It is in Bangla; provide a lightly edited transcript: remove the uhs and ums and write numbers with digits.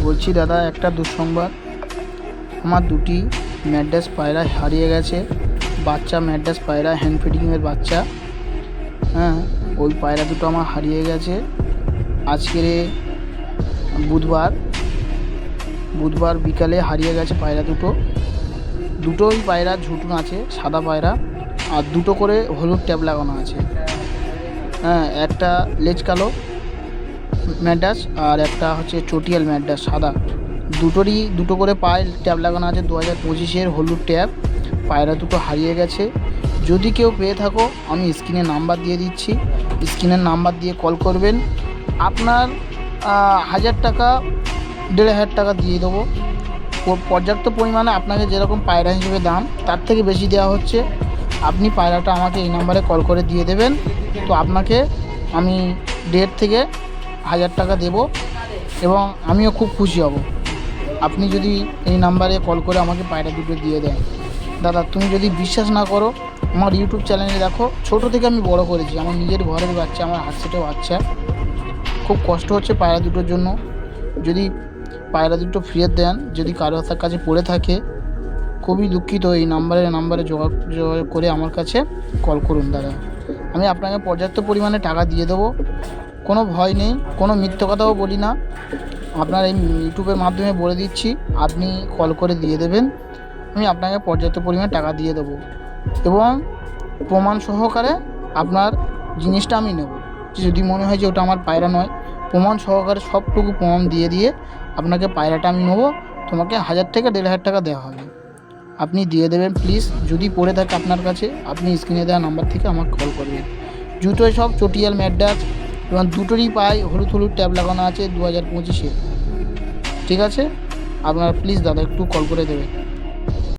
বলছি দাদা, একটা দুঃসংবাদ। আমার দুটি ম্যাড্রাস পায়রা হারিয়ে গেছে। বাচ্চা ম্যাড্রাস পায়রা, হ্যান্ড ফিডিংয়ের বাচ্চা। হ্যাঁ, ওই পায়রা দুটো আমার হারিয়ে গেছে। আজকের বুধবার বুধবার বিকালে হারিয়ে গেছে পায়রা দুটো। দুটোই পায়রা ঝুটুন আছে, সাদা পায়রা, আর দুটো করে হলুদ ট্যাব লাগানো আছে। হ্যাঁ, একটা লেজ কালো ম্যাড্রাস আর একটা হচ্ছে চটিয়াল ম্যাড্রাস সাদা। দুটোরই দুটো করে পায়ে ট্যাব লাগানো আছে, 2025-এর হলুদ ট্যাব। পায়রা দুটো হারিয়ে গেছে। যদি কেউ পেয়ে থাকো, আমি স্ক্রিনে নাম্বার দিয়ে দিচ্ছি, স্ক্রিনের নাম্বার দিয়ে কল করবেন। আপনার 1000 টাকা 1500 টাকা দিয়ে দেবো। পর্যাপ্ত পরিমাণে আপনাকে যেরকম পায়রা হিসেবে দাম, তার থেকে বেশি দেওয়া হচ্ছে। আপনি পায়রাটা আমাকে এই নাম্বারে কল করে দিয়ে দেবেন। তো আপনাকে আমি 1.5 থেকে 1000 টাকা দেবো এবং আমিও খুব খুশি হব আপনি যদি এই নাম্বারে কল করে আমাকে পায়রা দুটো দিয়ে দেন। দাদা, তুমি যদি বিশ্বাস না করো, আমার ইউটিউব চ্যানেলে দেখো, ছোটো থেকে আমি বড় করেছি। আমার নিজের ঘরের বাচ্চা, আমার হাতসেটে বাচ্চা। খুব কষ্ট হচ্ছে পায়রা দুটোর জন্য। যদি পায়রা দুটো ফিরিয়ে দেন, যদি কারো কাছে পড়ে থাকে, খুবই দুঃখিত। এই নাম্বারে যোগাযোগ করে আমার কাছে কল করুন দাদা। আমি আপনাকে পর্যাপ্ত পরিমাণে টাকা দিয়ে দেবো। কোনো ভয় নেই, কোনো মিথ্যে কথাও বলি না। আপনার এই ইউটিউবের মাধ্যমে বলে দিচ্ছি, আপনি কল করে দিয়ে দেবেন। আমি আপনাকে পর্যাপ্ত পরিমাণে টাকা দিয়ে দেবো এবং প্রমাণ সহকারে আপনার জিনিসটা আমি নেব। যদি মনে হয় যে ওটা আমার পায়রা নয়, প্রমাণ সহকারে সবটুকু প্রমাণ দিয়ে আপনাকে পায়রাটা আমি নেবো। তোমাকে 1000 থেকে 1500 টাকা দেওয়া হবে। আপনি দিয়ে দেবেন প্লিজ। যদি পড়ে থাকে আপনার কাছে, আপনি স্ক্রিনে দেওয়া নাম্বার থেকে আমাকে কল করবেন। জুতোয় সব চটিয়াল ম্যাড্রাস এবং দুটোরই পায়ে হলুদ ট্যাব লাগানো আছে 2025-এ। ঠিক আছে, আপনারা প্লিজ দাদা একটু কল করে দেবেন।